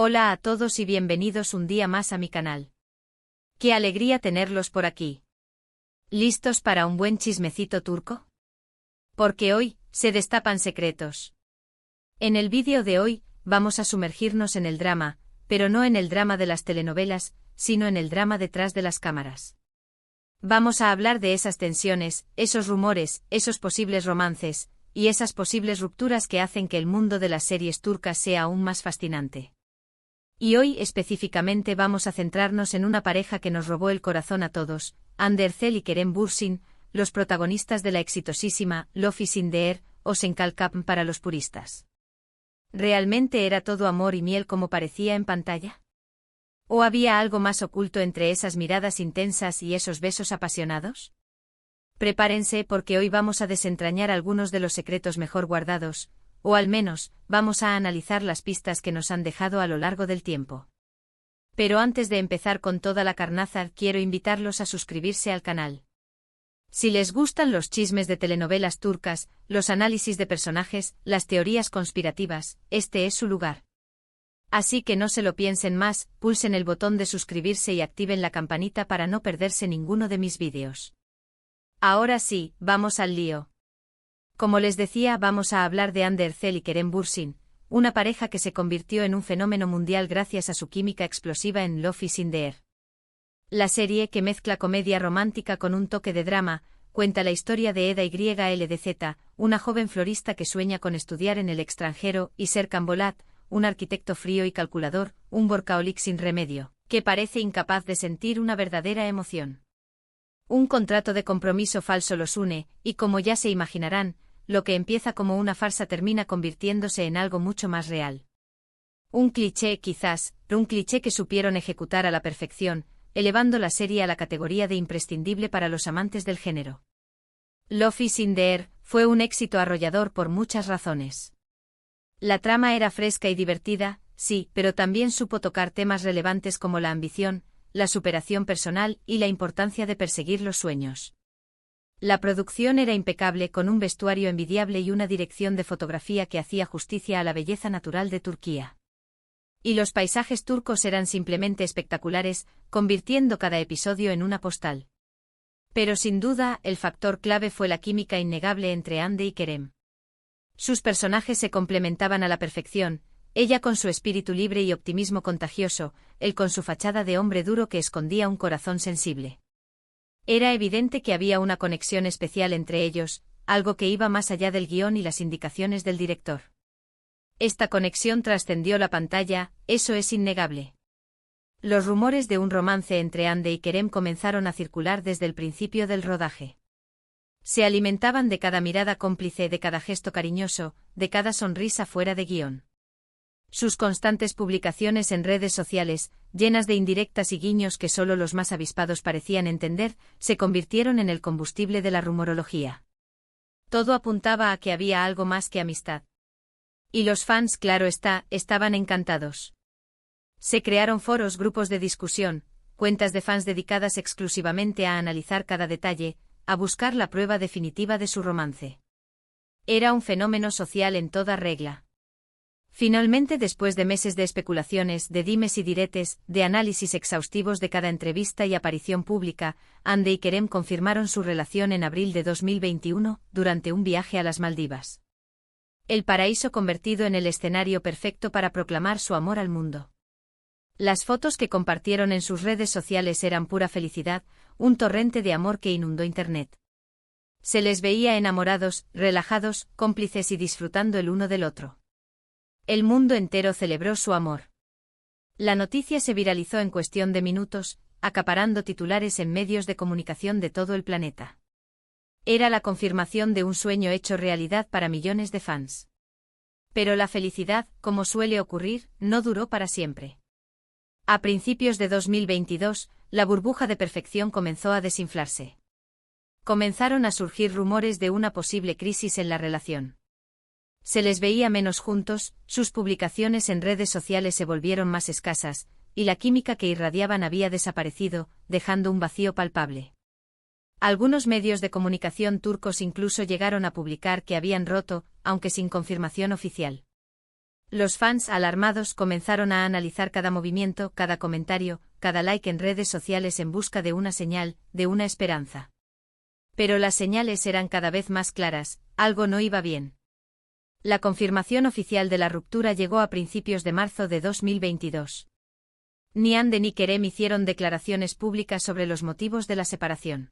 Hola a todos y bienvenidos un día más a mi canal. Qué alegría tenerlos por aquí. ¿Listos para un buen chismecito turco? Porque hoy, se destapan secretos. En el vídeo de hoy, vamos a sumergirnos en el drama, pero no en el drama de las telenovelas, sino en el drama detrás de las cámaras. Vamos a hablar de esas tensiones, esos rumores, esos posibles romances, y esas posibles rupturas que hacen que el mundo de las series turcas sea aún más fascinante. Y hoy específicamente vamos a centrarnos en una pareja que nos robó el corazón a todos, Hande Erçel y Kerem Bürsin, los protagonistas de la exitosísima Love is in the Air o Senkalkam para los puristas. ¿Realmente era todo amor y miel como parecía en pantalla? ¿O había algo más oculto entre esas miradas intensas y esos besos apasionados? Prepárense porque hoy vamos a desentrañar algunos de los secretos mejor guardados, o al menos, vamos a analizar las pistas que nos han dejado a lo largo del tiempo. Pero antes de empezar con toda la carnaza, quiero invitarlos a suscribirse al canal. Si les gustan los chismes de telenovelas turcas, los análisis de personajes, las teorías conspirativas, este es su lugar. Así que no se lo piensen más, pulsen el botón de suscribirse y activen la campanita para no perderse ninguno de mis vídeos. Ahora sí, vamos al lío. Como les decía, vamos a hablar de Hande Erçel y Kerem Bürsin, una pareja que se convirtió en un fenómeno mundial gracias a su química explosiva en Love is in the Air. La serie, que mezcla comedia romántica con un toque de drama, cuenta la historia de Eda YLDZ, una joven florista que sueña con estudiar en el extranjero, y Serkan Bolat, un arquitecto frío y calculador, un workaholic sin remedio, que parece incapaz de sentir una verdadera emoción. Un contrato de compromiso falso los une, y como ya se imaginarán, lo que empieza como una farsa termina convirtiéndose en algo mucho más real. Un cliché quizás, pero un cliché que supieron ejecutar a la perfección, elevando la serie a la categoría de imprescindible para los amantes del género. Love is in the Air fue un éxito arrollador por muchas razones. La trama era fresca y divertida, sí, pero también supo tocar temas relevantes como la ambición, la superación personal y la importancia de perseguir los sueños. La producción era impecable, con un vestuario envidiable y una dirección de fotografía que hacía justicia a la belleza natural de Turquía. Y los paisajes turcos eran simplemente espectaculares, convirtiendo cada episodio en una postal. Pero sin duda, el factor clave fue la química innegable entre Hande y Kerem. Sus personajes se complementaban a la perfección, ella con su espíritu libre y optimismo contagioso, él con su fachada de hombre duro que escondía un corazón sensible. Era evidente que había una conexión especial entre ellos, algo que iba más allá del guión y las indicaciones del director. Esta conexión trascendió la pantalla, eso es innegable. Los rumores de un romance entre Hande y Kerem comenzaron a circular desde el principio del rodaje. Se alimentaban de cada mirada cómplice, de cada gesto cariñoso, de cada sonrisa fuera de guión. Sus constantes publicaciones en redes sociales, llenas de indirectas y guiños que solo los más avispados parecían entender, se convirtieron en el combustible de la rumorología. Todo apuntaba a que había algo más que amistad. Y los fans, claro está, estaban encantados. Se crearon foros, grupos de discusión, cuentas de fans dedicadas exclusivamente a analizar cada detalle, a buscar la prueba definitiva de su romance. Era un fenómeno social en toda regla. Finalmente, después de meses de especulaciones, de dimes y diretes, de análisis exhaustivos de cada entrevista y aparición pública, Hande y Kerem confirmaron su relación en abril de 2021, durante un viaje a las Maldivas. El paraíso convertido en el escenario perfecto para proclamar su amor al mundo. Las fotos que compartieron en sus redes sociales eran pura felicidad, un torrente de amor que inundó Internet. Se les veía enamorados, relajados, cómplices y disfrutando el uno del otro. El mundo entero celebró su amor. La noticia se viralizó en cuestión de minutos, acaparando titulares en medios de comunicación de todo el planeta. Era la confirmación de un sueño hecho realidad para millones de fans. Pero la felicidad, como suele ocurrir, no duró para siempre. A principios de 2022, la burbuja de perfección comenzó a desinflarse. Comenzaron a surgir rumores de una posible crisis en la relación. Se les veía menos juntos, sus publicaciones en redes sociales se volvieron más escasas, y la química que irradiaban había desaparecido, dejando un vacío palpable. Algunos medios de comunicación turcos incluso llegaron a publicar que habían roto, aunque sin confirmación oficial. Los fans alarmados comenzaron a analizar cada movimiento, cada comentario, cada like en redes sociales en busca de una señal, de una esperanza. Pero las señales eran cada vez más claras, algo no iba bien. La confirmación oficial de la ruptura llegó a principios de marzo de 2022. Ni Ande ni Kerem hicieron declaraciones públicas sobre los motivos de la separación.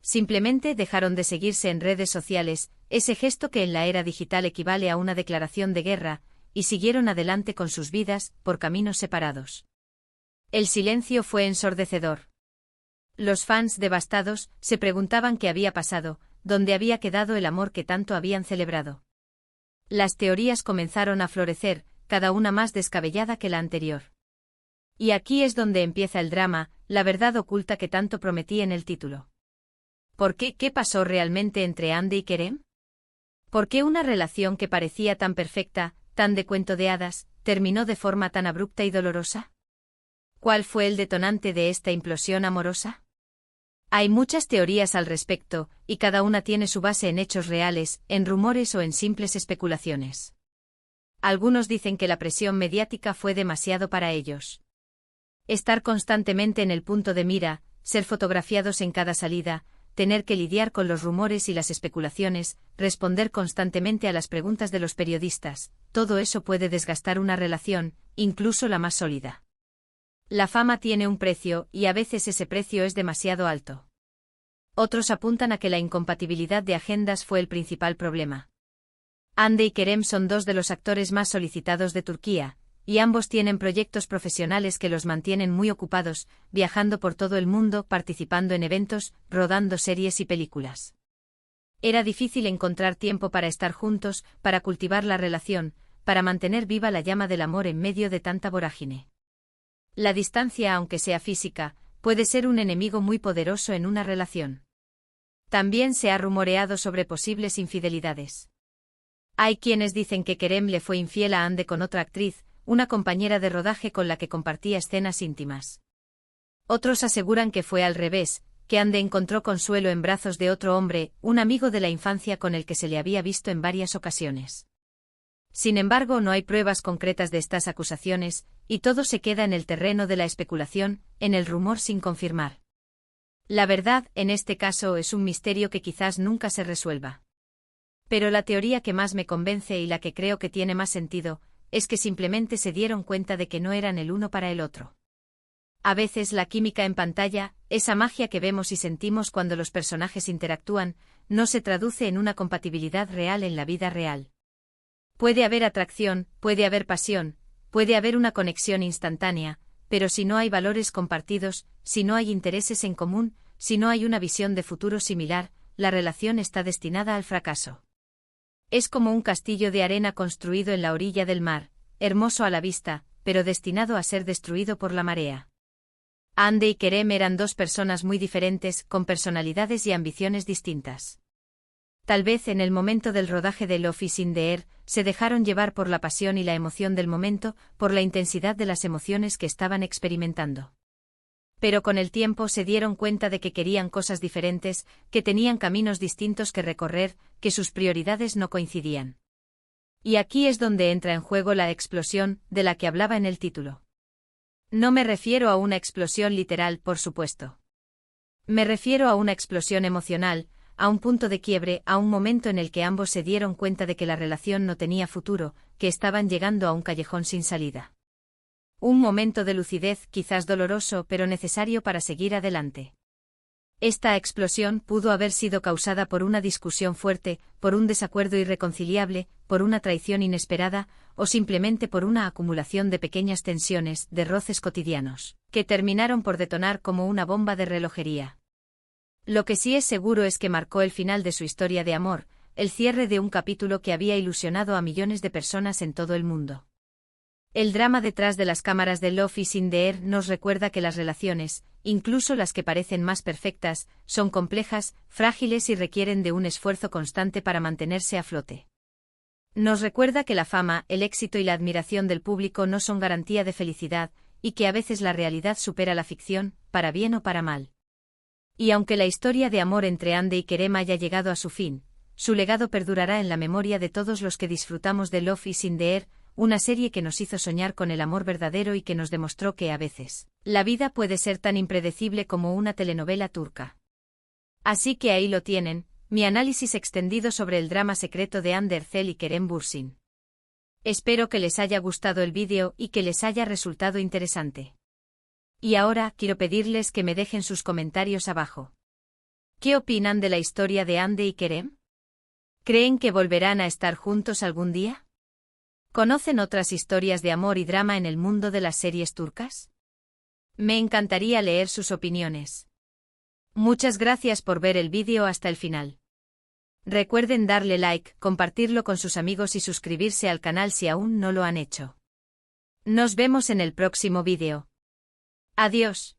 Simplemente dejaron de seguirse en redes sociales, ese gesto que en la era digital equivale a una declaración de guerra, y siguieron adelante con sus vidas, por caminos separados. El silencio fue ensordecedor. Los fans devastados se preguntaban qué había pasado, dónde había quedado el amor que tanto habían celebrado. Las teorías comenzaron a florecer, cada una más descabellada que la anterior. Y aquí es donde empieza el drama, la verdad oculta que tanto prometí en el título. ¿Por qué? ¿Qué pasó realmente entre Ande y Kerem? ¿Por qué una relación que parecía tan perfecta, tan de cuento de hadas, terminó de forma tan abrupta y dolorosa? ¿Cuál fue el detonante de esta implosión amorosa? Hay muchas teorías al respecto, y cada una tiene su base en hechos reales, en rumores o en simples especulaciones. Algunos dicen que la presión mediática fue demasiado para ellos. Estar constantemente en el punto de mira, ser fotografiados en cada salida, tener que lidiar con los rumores y las especulaciones, responder constantemente a las preguntas de los periodistas, todo eso puede desgastar una relación, incluso la más sólida. La fama tiene un precio, y a veces ese precio es demasiado alto. Otros apuntan a que la incompatibilidad de agendas fue el principal problema. Ande y Kerem son dos de los actores más solicitados de Turquía, y ambos tienen proyectos profesionales que los mantienen muy ocupados, viajando por todo el mundo, participando en eventos, rodando series y películas. Era difícil encontrar tiempo para estar juntos, para cultivar la relación, para mantener viva la llama del amor en medio de tanta vorágine. La distancia, aunque sea física, puede ser un enemigo muy poderoso en una relación. También se ha rumoreado sobre posibles infidelidades. Hay quienes dicen que Kerem le fue infiel a Ande con otra actriz, una compañera de rodaje con la que compartía escenas íntimas. Otros aseguran que fue al revés, que Ande encontró consuelo en brazos de otro hombre, un amigo de la infancia con el que se le había visto en varias ocasiones. Sin embargo, no hay pruebas concretas de estas acusaciones, y todo se queda en el terreno de la especulación, en el rumor sin confirmar. La verdad, en este caso, es un misterio que quizás nunca se resuelva. Pero la teoría que más me convence y la que creo que tiene más sentido, es que simplemente se dieron cuenta de que no eran el uno para el otro. A veces la química en pantalla, esa magia que vemos y sentimos cuando los personajes interactúan, no se traduce en una compatibilidad real en la vida real. Puede haber atracción, puede haber pasión, puede haber una conexión instantánea, pero si no hay valores compartidos, si no hay intereses en común, si no hay una visión de futuro similar, la relación está destinada al fracaso. Es como un castillo de arena construido en la orilla del mar, hermoso a la vista, pero destinado a ser destruido por la marea. Ande y Kerem eran dos personas muy diferentes, con personalidades y ambiciones distintas. Tal vez en el momento del rodaje de Love is in the Air, se dejaron llevar por la pasión y la emoción del momento, por la intensidad de las emociones que estaban experimentando. Pero con el tiempo se dieron cuenta de que querían cosas diferentes, que tenían caminos distintos que recorrer, que sus prioridades no coincidían. Y aquí es donde entra en juego la explosión, de la que hablaba en el título. No me refiero a una explosión literal, por supuesto. Me refiero a una explosión emocional, a un punto de quiebre, a un momento en el que ambos se dieron cuenta de que la relación no tenía futuro, que estaban llegando a un callejón sin salida. Un momento de lucidez, quizás doloroso, pero necesario para seguir adelante. Esta explosión pudo haber sido causada por una discusión fuerte, por un desacuerdo irreconciliable, por una traición inesperada, o simplemente por una acumulación de pequeñas tensiones, de roces cotidianos, que terminaron por detonar como una bomba de relojería. Lo que sí es seguro es que marcó el final de su historia de amor, el cierre de un capítulo que había ilusionado a millones de personas en todo el mundo. El drama detrás de las cámaras de Love is in the Air nos recuerda que las relaciones, incluso las que parecen más perfectas, son complejas, frágiles y requieren de un esfuerzo constante para mantenerse a flote. Nos recuerda que la fama, el éxito y la admiración del público no son garantía de felicidad, y que a veces la realidad supera la ficción, para bien o para mal. Y aunque la historia de amor entre Ande y Kerem haya llegado a su fin, su legado perdurará en la memoria de todos los que disfrutamos de Love is in the Air, una serie que nos hizo soñar con el amor verdadero y que nos demostró que a veces, la vida puede ser tan impredecible como una telenovela turca. Así que ahí lo tienen, mi análisis extendido sobre el drama secreto de Hande Erçel y Kerem Bürsin. Espero que les haya gustado el vídeo y que les haya resultado interesante. Y ahora quiero pedirles que me dejen sus comentarios abajo. ¿Qué opinan de la historia de Hande y Kerem? ¿Creen que volverán a estar juntos algún día? ¿Conocen otras historias de amor y drama en el mundo de las series turcas? Me encantaría leer sus opiniones. Muchas gracias por ver el vídeo hasta el final. Recuerden darle like, compartirlo con sus amigos y suscribirse al canal si aún no lo han hecho. Nos vemos en el próximo vídeo. Adiós.